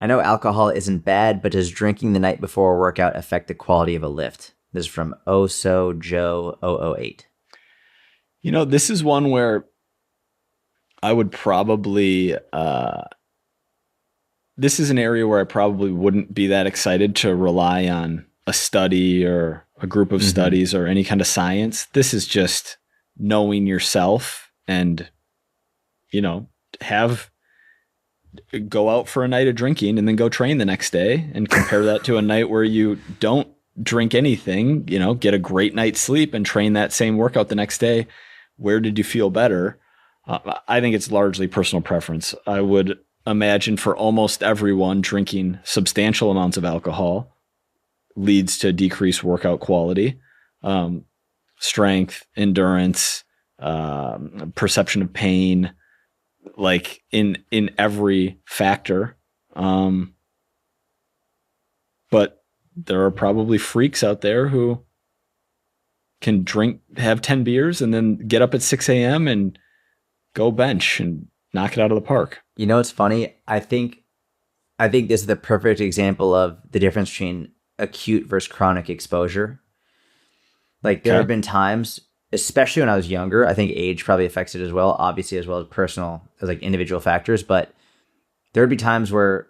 I know alcohol isn't bad, but does drinking the night before a workout affect the quality of a lift? This is from Oso Joe 008. This is one where I would probably, this is an area where I probably wouldn't be that excited to rely on a study or a group of studies or any kind of science. This is just knowing yourself and, have go out for a night of drinking and then go train the next day and compare that to a night where you don't drink anything, get a great night's sleep and train that same workout the next day. Where did you feel better? I think it's largely personal preference. I would imagine for almost everyone, drinking substantial amounts of alcohol leads to decreased workout quality, strength, endurance, perception of pain, like in every factor. But there are probably freaks out there who can have 10 beers and then get up at 6 a.m. and go bench and knock it out of the park. You know, it's funny. I think this is the perfect example of the difference between acute versus chronic exposure. Like there have been times, especially when I was younger, I think age probably affects it as well, obviously, as well as like individual factors. But there would be times where,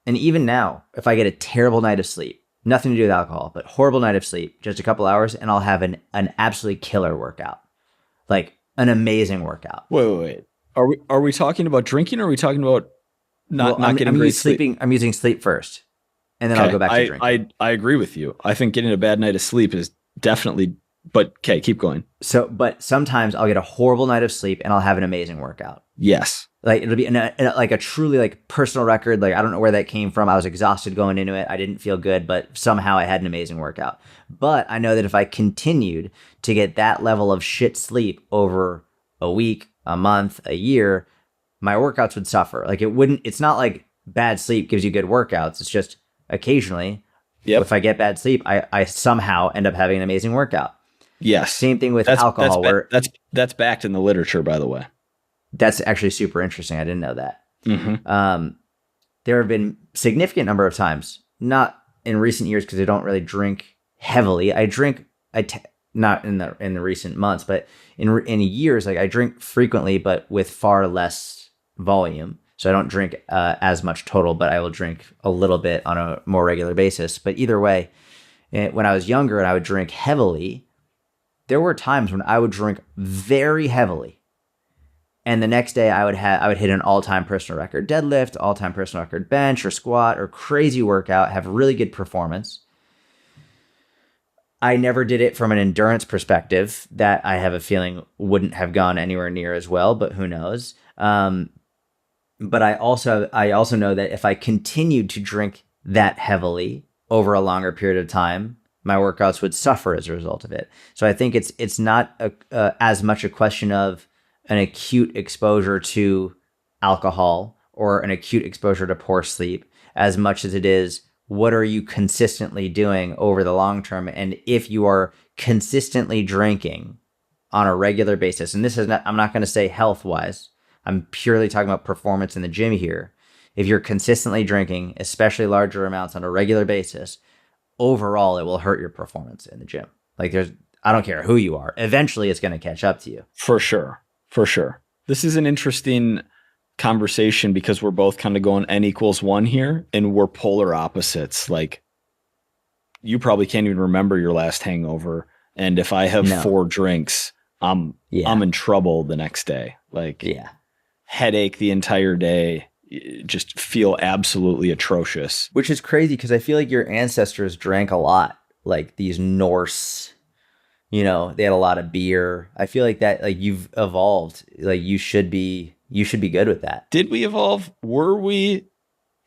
and even now, if I get a terrible night of sleep, nothing to do with alcohol, but horrible night of sleep, just a couple hours, and I'll have an absolutely killer workout, like an amazing workout. Wait. Are we talking about drinking, or are we talking about not getting great sleep? I'm using sleep first, and then I'll go back to drinking. I agree with you. I think getting a bad night of sleep is definitely, but okay, keep going. But sometimes I'll get a horrible night of sleep and I'll have an amazing workout. Yes. Like it'll be like a truly like personal record. Like I don't know where that came from. I was exhausted going into it. I didn't feel good, but somehow I had an amazing workout. But I know that if I continued to get that level of shit sleep over a week, a month, a year, my workouts would suffer. Like it's not like bad sleep gives you good workouts. It's just occasionally, if I get bad sleep, I somehow end up having an amazing workout. Yes. Same thing with alcohol. That's backed in the literature, by the way. That's actually super interesting. I didn't know that. Mm-hmm. There have been significant number of times, not in recent years because I don't really drink heavily. Not in the recent months, but in years, like I drink frequently, but with far less volume. So I don't drink as much total, but I will drink a little bit on a more regular basis. But either way, when I was younger and I would drink heavily, there were times when I would drink very heavily, and the next day I would hit an all-time personal record deadlift, all-time personal record bench or squat or crazy workout, have really good performance. I never did it from an endurance perspective that I have a feeling wouldn't have gone anywhere near as well, but who knows? But I also know that if I continued to drink that heavily over a longer period of time, my workouts would suffer as a result of it. So I think it's not as much a question of an acute exposure to alcohol or an acute exposure to poor sleep as much as it is what are you consistently doing over the long term. And if you are consistently drinking on a regular basis, and I'm not going to say health wise, I'm purely talking about performance in the gym here. If you're consistently drinking, especially larger amounts on a regular basis, overall, it will hurt your performance in the gym. Like I don't care who you are. Eventually, it's going to catch up to you. For sure. This is an interesting conversation because we're both kind of going N=1 here, and we're polar opposites. Like you probably can't even remember your last hangover. And if I have 4 drinks, I'm in trouble the next day. Like headache the entire day. Just feel absolutely atrocious. Which is crazy because I feel like your ancestors drank a lot, like these Norse, they had a lot of beer. I feel like that, like you've evolved, like you should be good with that. Did we evolve? Were we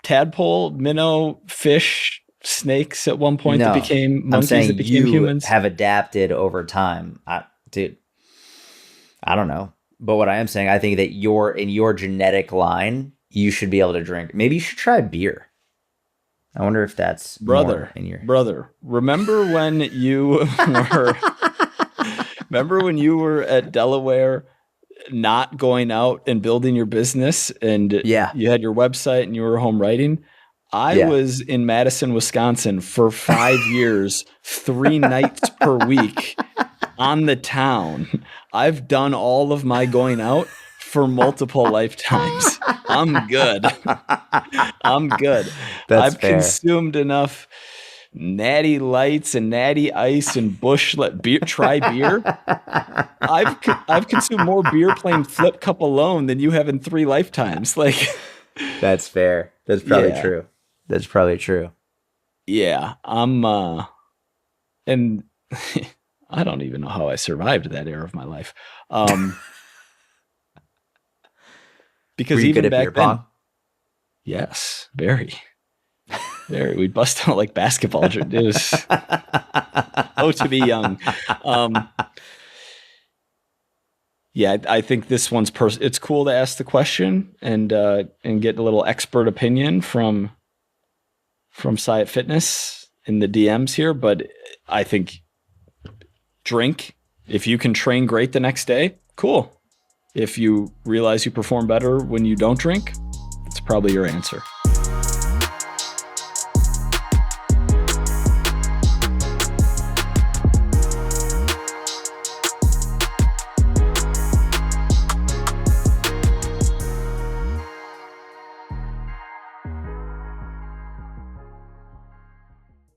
tadpole, minnow, fish, snakes at one point that became monkeys that became humans? Have adapted over time. Dude, I don't know. But what I am saying, I think that in your genetic line, you should be able to drink. Maybe you should try beer. I wonder if that's brother. Remember when you were at Delaware, not going out and building your business, and you had your website and you were home writing? I Yeah. was in Madison, Wisconsin for 5 years, 3 nights per week on the town. I've done all of my going out for multiple lifetimes. I'm good. I'm good. That's I've fair. consumed enough natty lights and natty ice and bush beer, try beer. I've consumed more beer playing flip cup alone than you have in 3 lifetimes. Like, That's fair. That's probably yeah, true. That's probably true. yeah. And I don't even know how I survived that era of my life. Were Because you good even at beer back then, pong? yes, very, very. We'd bust out like basketball. It was to be young. Yeah, I think this one's it's cool to ask the question and get a little expert opinion from Syatt Fitness in the DMs here. But I think drink. If you can train great the next day, cool. If you realize you perform better when you don't drink, it's probably your answer.